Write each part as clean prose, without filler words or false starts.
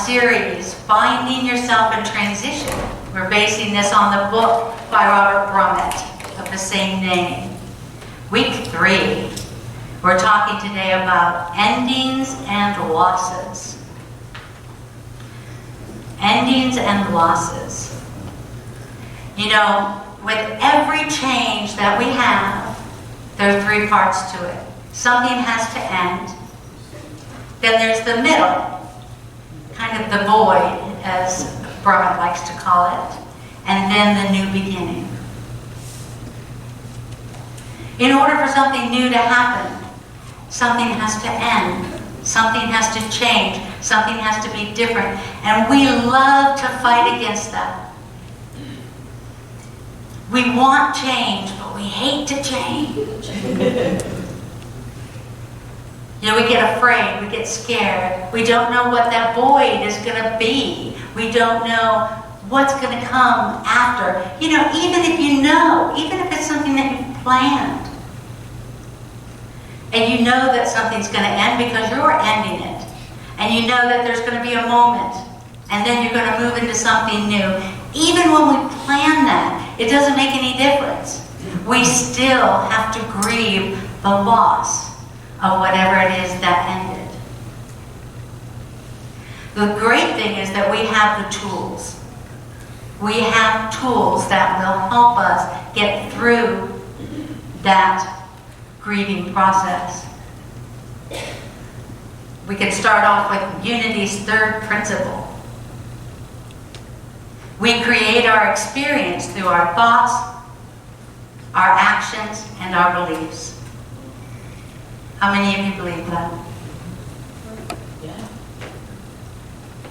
series, Finding Yourself in Transition. We're basing this on the book by Robert Brummett of the same name. Week 3, we're talking today about endings and losses. Endings and losses. You know, with every change that we have, there are 3 parts to it. Something has to end. Then there's the middle, kind of the void, as Brummett likes to call it, and then the new beginning. In order for something new to happen, something has to end, something has to change, something has to be different, and we love to fight against that. We want change, but we hate to change. You know, we get afraid, we get scared. We don't know what that void is going to be. We don't know what's going to come after. You know, even if you know, even if it's something that you've planned, and you know that something's going to end because you're ending it, and you know that there's going to be a moment, and then you're going to move into something new. Even when we plan that, it doesn't make any difference. We still have to grieve the loss of whatever it is that ended. The great thing is that we have the tools. We have tools that will help us get through that grieving process. We can start off with Unity's 3rd principle. We create our experience through our thoughts, our actions, and our beliefs. How many of you believe that? Yeah.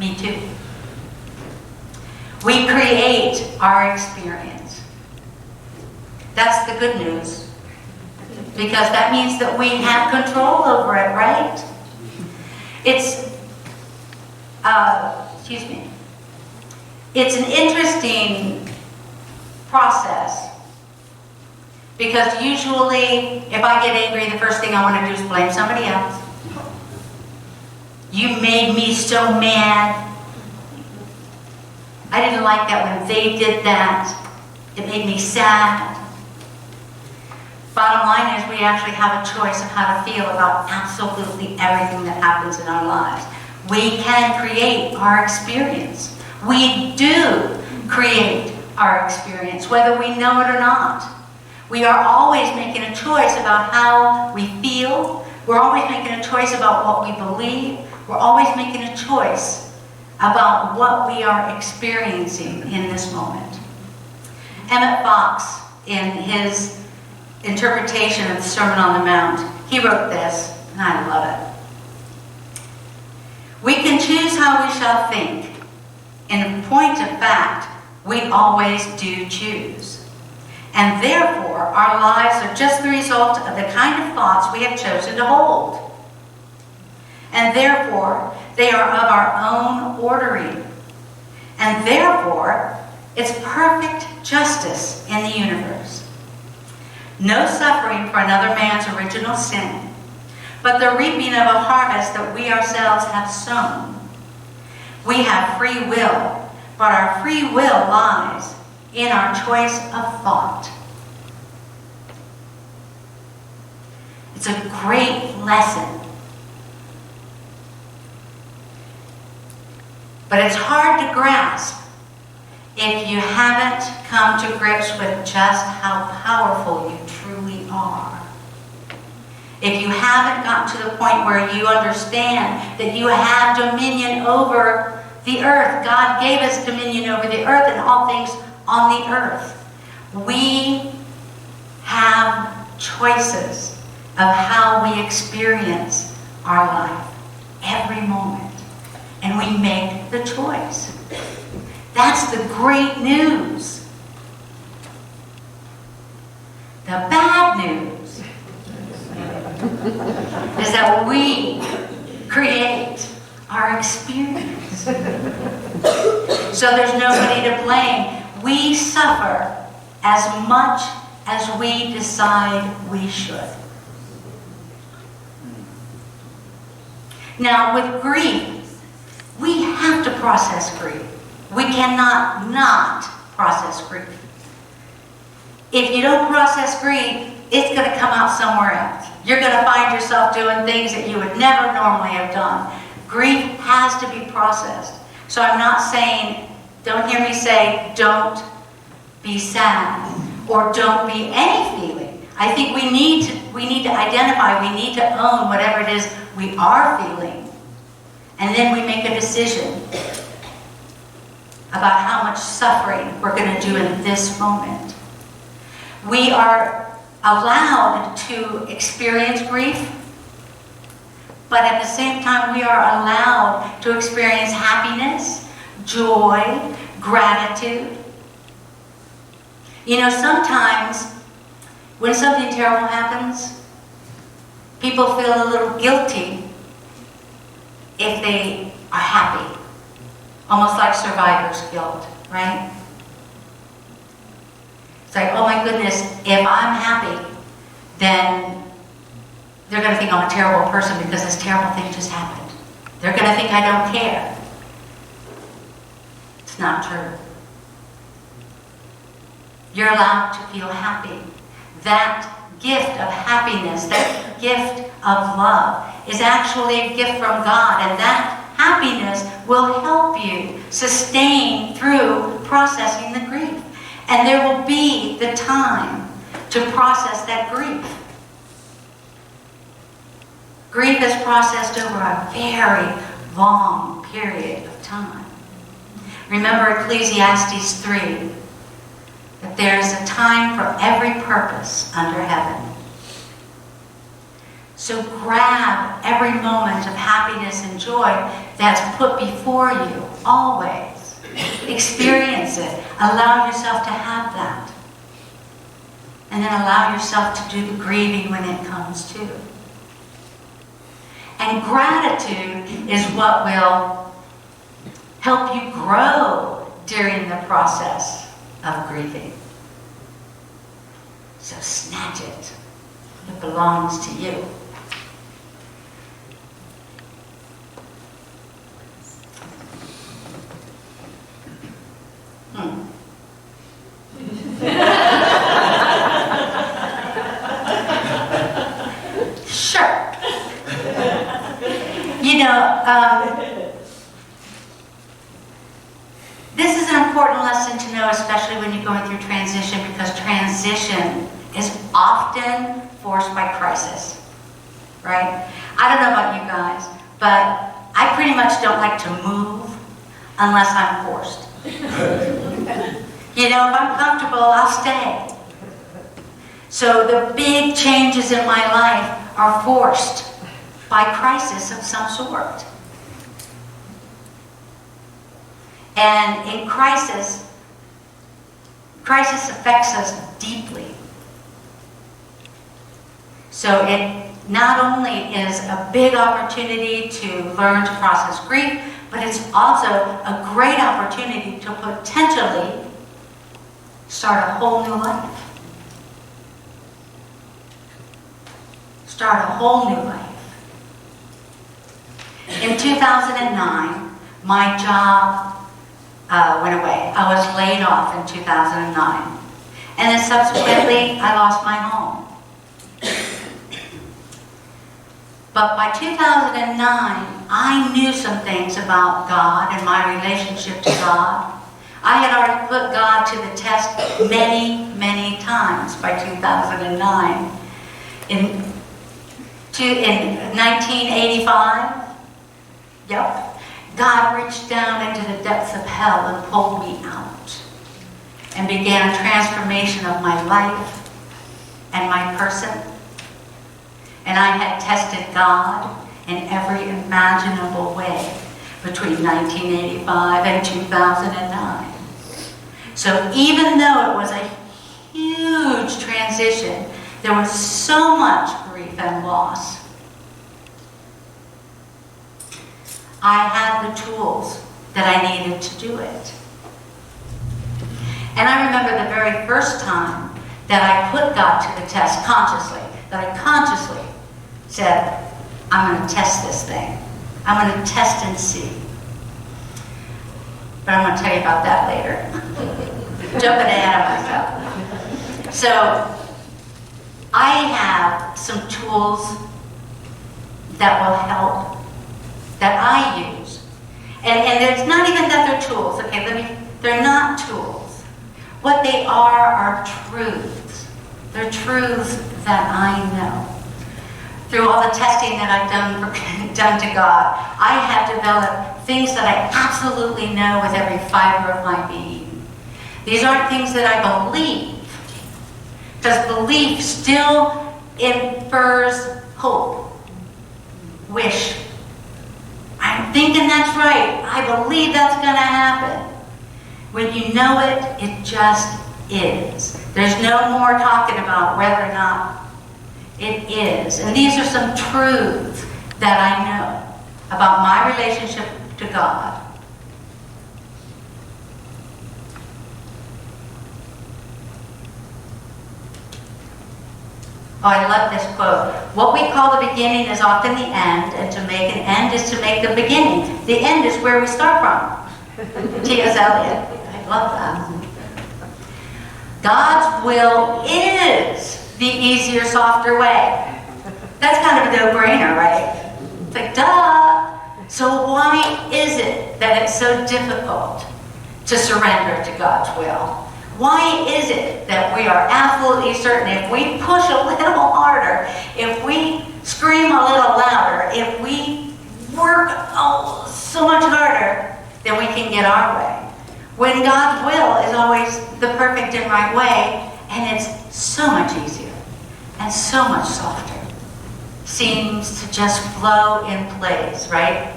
Me too. We create our experience. That's the good news. Because that means that we have control over it, right? It's, It's an interesting process. Because usually, if I get angry, the first thing I want to do is blame somebody else. You made me so mad. I didn't like that when they did that. It made me sad. Bottom line is we actually have a choice of how to feel about absolutely everything that happens in our lives. We can create our experience. We do create our experience, whether we know it or not. We are always making a choice about how we feel. We're always making a choice about what we believe. We're always making a choice about what we are experiencing in this moment. Emmett Fox, in his interpretation of the Sermon on the Mount, he wrote this, and I love it. We can choose how we shall think. In point of fact, we always do choose. And therefore, our lives are just the result of the kind of thoughts we have chosen to hold. And therefore, they are of our own ordering. And therefore, it's perfect justice in the universe. No suffering for another man's original sin, but the reaping of a harvest that we ourselves have sown. We have free will, but our free will lies in our choice of thought. It's a great lesson. But it's hard to grasp if you haven't come to grips with just how powerful you truly are. If you haven't gotten to the point where you understand that you have dominion over the earth. God gave us dominion over the earth and all things on the earth. We have choices of how we experience our life every moment. And we make the choice. That's the great news. The bad news is that we create our experience. So there's nobody to blame. We suffer as much as we decide we should. Now, with grief, We have to process grief. We cannot not process grief. If you don't process grief, it's going to come out somewhere else. You're going to find yourself doing things that you would never normally have done. Grief has to be processed. So I'm not saying, don't hear me say, don't be sad or don't be any feeling. I think we need to identify, we need to own whatever it is we are feeling. And then we make a decision about how much suffering we're going to do in this moment. We are allowed to experience grief, but at the same time we are allowed to experience happiness, joy, gratitude. You know, sometimes when something terrible happens, people feel a little guilty if they are happy. Almost like survivor's guilt, right? It's like, oh my goodness, if I'm happy, then they're going to think I'm a terrible person because this terrible thing just happened. They're going to think I don't care. It's not true. You're allowed to feel happy. That gift of happiness, that gift of love is actually a gift from God, and that happiness will help you sustain through processing the grief. And there will be the time to process that grief. Grief is processed over a very long period of time. Remember Ecclesiastes 3, that there is a time for every purpose under heaven. So grab every moment of happiness and joy that's put before you, always. Experience it. Allow yourself to have that. And then allow yourself to do the grieving when it comes too. And gratitude is what will help you grow during the process of grieving. So snatch it. It belongs to you. Sure. You know, this is an important lesson to know, especially when you're going through transition, because transition is often forced by crisis, right? I don't know about you guys, but I pretty much don't like to move unless I'm forced. You know, if I'm comfortable, I'll stay. So the big changes in my life are forced by crisis of some sort. And in crisis affects us deeply. So it not only is a big opportunity to learn to process grief, but it's also a great opportunity to potentially start a whole new life. Start a whole new life. In 2009, my job went away. I was laid off in 2009. And then subsequently, I lost my home. But by 2009, I knew some things about God and my relationship to God. I had already put God to the test many, many times by 2009. In 1985, God reached down into the depths of hell and pulled me out and began a transformation of my life and my person. And I had tested God in every imaginable way between 1985 and 2009. So even though it was a huge transition, there was so much grief and loss, I had the tools that I needed to do it. And I remember the very first time that I put God to the test consciously, that I consciously said, I'm going to test this thing. I'm going to test and see. But I'm going to tell you about that later. Jumping ahead of myself. So, I have some tools that will help, that I use. And it's not even that they're tools, okay? They're not tools. What they are truths. They're truths that I know. Through all the testing that I've done to God, I have developed things that I absolutely know with every fiber of my being. These aren't things that I believe, because belief still infers hope, wish. I'm thinking that's right. I believe that's going to happen. When you know it, it just is. There's no more talking about whether or not it is. And these are some truths that I know about my relationship to God. Oh, I love this quote. What we call the beginning is often the end, and to make an end is to make the beginning. The end is where we start from. T.S. Eliot. I love that. God's will is the easier, softer way. That's kind of a no-brainer, right? It's like, duh. So why is it that it's so difficult to surrender to God's will? Why is it that we are absolutely certain if we push a little harder, if we scream a little louder, if we work so much harder, then we can get our way? When God's will is always the perfect and right way, and it's so much easier and so much softer. Seems to just flow in place, right?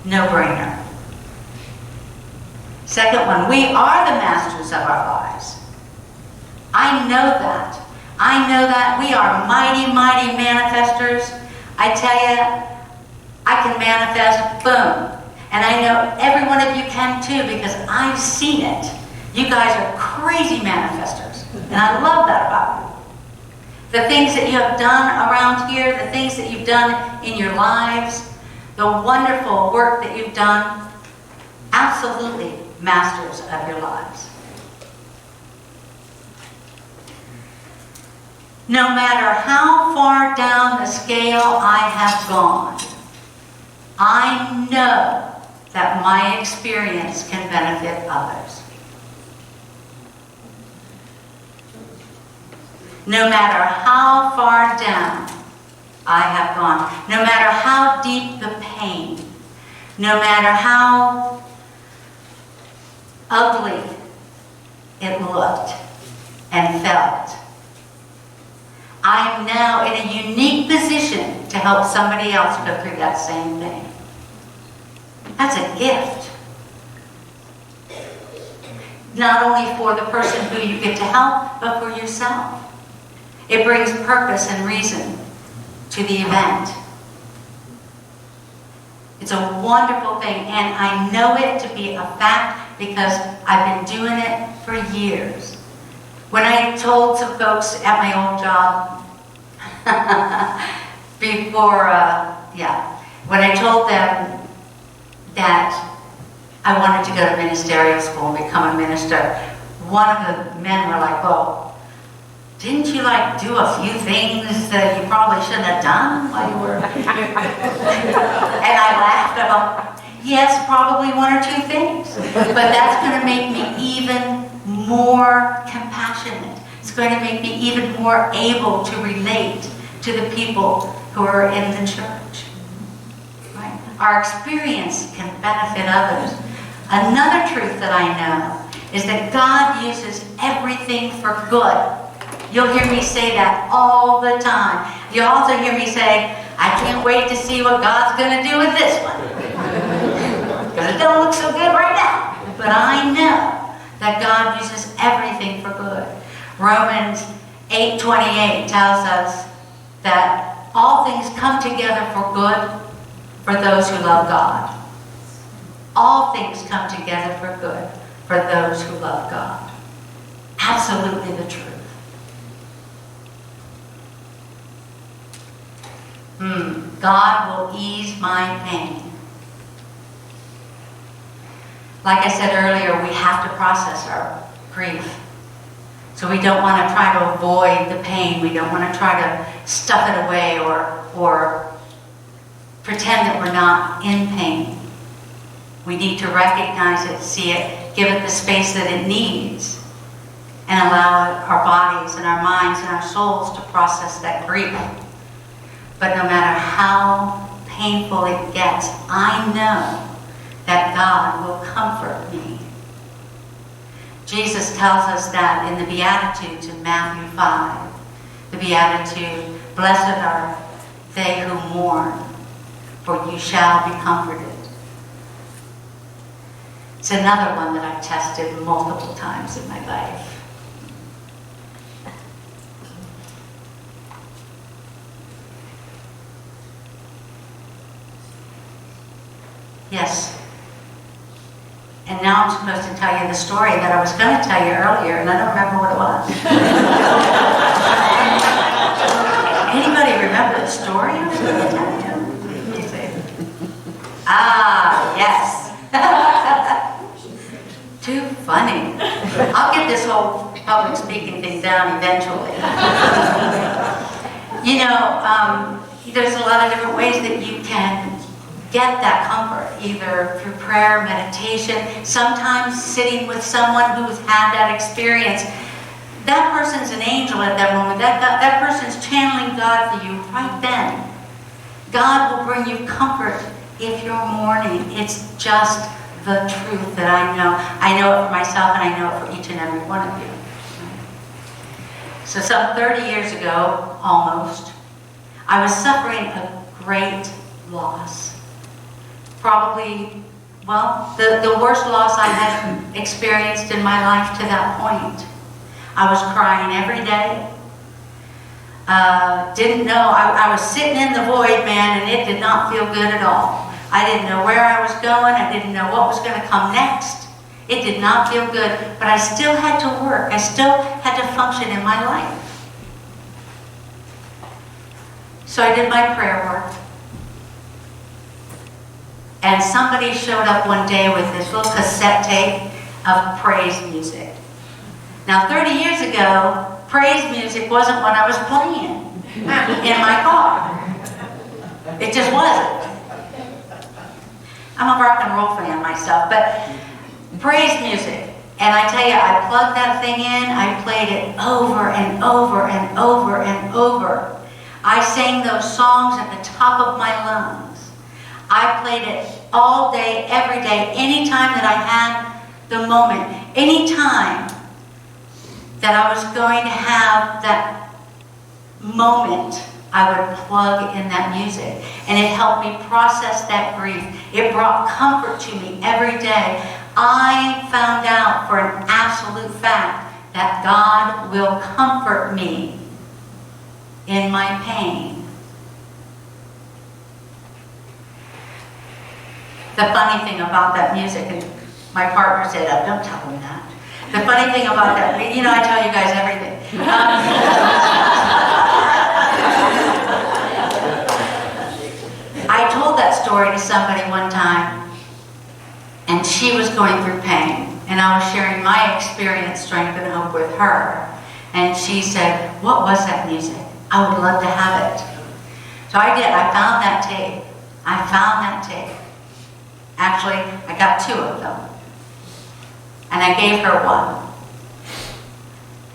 No-brainer. Second one, we are the masters of our lives. I know that. I know that we are mighty, mighty manifestors. I tell you, I can manifest, boom. And I know every one of you can too, because I've seen it. You guys are crazy manifestors. And I love that about you. The things that you have done around here, the things that you've done in your lives, the wonderful work that you've done, absolutely masters of your lives. No matter how far down the scale I have gone, I know that my experience can benefit others. No matter how far down I have gone, no matter how deep the pain, no matter how ugly it looked and felt, I am now in a unique position to help somebody else go through that same thing. That's a gift. Not only for the person who you get to help, but for yourself. It brings purpose and reason to the event. It's a wonderful thing, and I know it to be a fact because I've been doing it for years. When I told some folks at my old job, when I told them that I wanted to go to ministerial school and become a minister, one of the men were like, well, didn't you do a few things that you probably shouldn't have done while you were... And I laughed about, yes, probably one or two things. But that's going to make me even more compassionate. It's going to make me even more able to relate to the people who are in the church. Right? Our experience can benefit others. Another truth that I know is that God uses everything for good. You'll hear me say that all the time. You'll also hear me say, I can't wait to see what God's going to do with this one. Because it don't look so good right now. But I know that God uses everything for good. Romans 8:28 tells us that all things come together for good for those who love God. All things come together for good for those who love God. Absolutely the truth. God will ease my pain. Like I said earlier, we have to process our grief. So we don't want to try to avoid the pain. We don't want to try to stuff it away or pretend that we're not in pain. We need to recognize it, see it, give it the space that it needs, and allow our bodies and our minds and our souls to process that grief. But no matter how painful it gets, I know that God will comfort me. Jesus tells us that in the Beatitudes in Matthew 5. The Beatitude, blessed are they who mourn, for you shall be comforted. It's another one that I've tested multiple times in my life. Yes. And now I'm supposed to tell you the story that I was going to tell you earlier, and I don't remember what it was. Anybody remember the story I was going to tell you? You say, ah, yes. Too funny. I'll get this whole public speaking thing down eventually. You know, there's a lot of different ways that you can get that comfort, either through prayer, meditation, sometimes sitting with someone who's had that experience. That person's an angel at that moment. That person's channeling God for you right then. God will bring you comfort if you're mourning. It's just the truth that I know. I know it for myself, and I know it for each and every one of you. So some 30 years ago, almost, I was suffering a great loss. Probably, well, the worst loss I had experienced in my life to that point. I was crying every day. Didn't know, I was sitting in the void, man, and it did not feel good at all. I didn't know where I was going. I didn't know what was going to come next. It did not feel good, but I still had to work. I still had to function in my life. So I did my prayer work. And somebody showed up one day with this little cassette tape of praise music. Now, 30 years ago, praise music wasn't what I was playing in my car. It just wasn't. I'm a rock and roll fan myself, but praise music. And I tell you, I plugged that thing in, I played it over and over and over and over. I sang those songs at the top of my lungs. I played it all day, every day, anytime that I had the moment, anytime that I was going to have that moment, I would plug in that music. And it helped me process that grief. It brought comfort to me every day. I found out for an absolute fact that God will comfort me in my pain. The funny thing about that music, and my partner said, oh, don't tell him that. The funny thing about that, you know, I tell you guys everything. I told that story to somebody one time, and she was going through pain, and I was sharing my experience, strength, and hope with her. And she said, what was that music? I would love to have it. So I did. I found that tape. Actually, I got 2 of them. And I gave her one.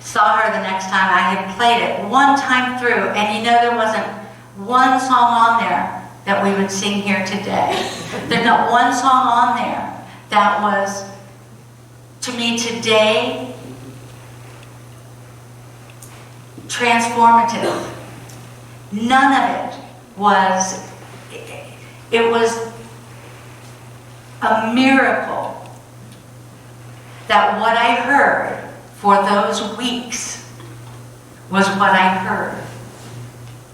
Saw her the next time. I had played it one time through, and you know, there wasn't one song on there that we would sing here today. There's not one song on there that was, to me today, transformative. None of it was, it was a miracle that what I heard for those weeks was what I heard.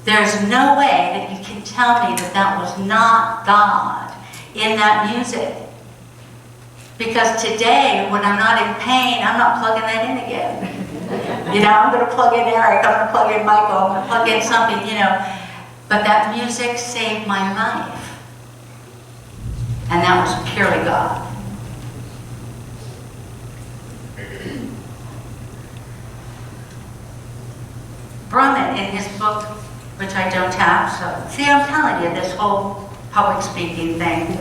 There's no way that you can tell me that that was not God in that music. Because today, when I'm not in pain, I'm not plugging that in again. You know, I'm going to plug in Eric, I'm going to plug in Michael, I'm going to plug in something, you know. But that music saved my life. And that was purely God. Brumman, in his book, which I don't have, so see, I'm telling you, this whole public speaking thing.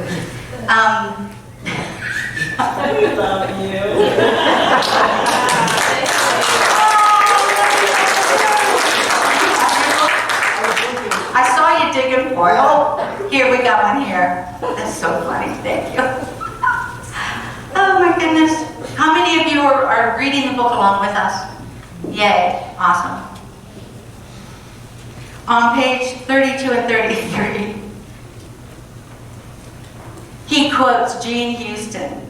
We love you. I saw you digging for it. Oh, here, we got one here. That's so funny, thank you. Oh my goodness. How many of you are reading the book along with us? Yay, awesome. On page 32 and 33, he quotes Jean Houston.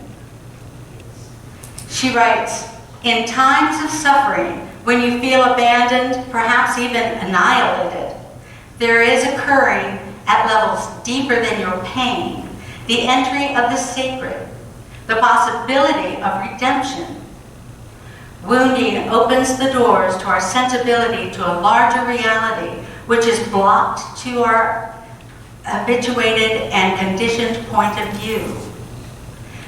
She writes, "In times of suffering, when you feel abandoned, perhaps even annihilated, there is occurring at levels deeper than your pain, the entry of the sacred, the possibility of redemption. Wounding opens the doors to our sensibility to a larger reality, which is blocked to our habituated and conditioned point of view.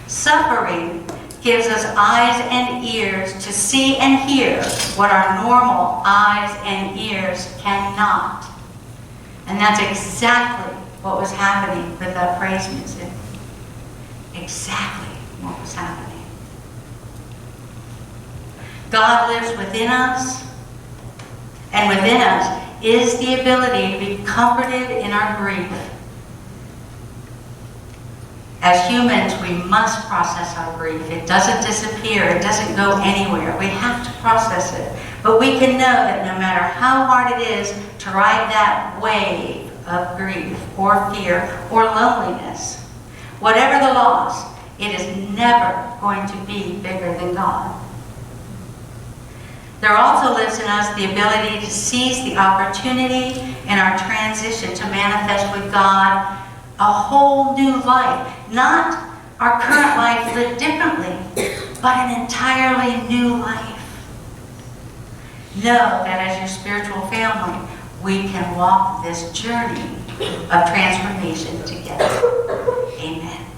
Suffering gives us eyes and ears to see and hear what our normal eyes and ears cannot." And that's exactly what was happening with that praise music. Exactly what was happening. God lives within us, and within us is the ability to be comforted in our grief. As humans, we must process our grief. It doesn't disappear. It doesn't go anywhere. We have to process it. But we can know that no matter how hard it is to ride that wave of grief or fear or loneliness, whatever the loss, it is never going to be bigger than God. There also lives in us the ability to seize the opportunity in our transition to manifest with God a whole new life. Not our current life lived differently, but an entirely new life. Know that as your spiritual family, we can walk this journey of transformation together. Amen.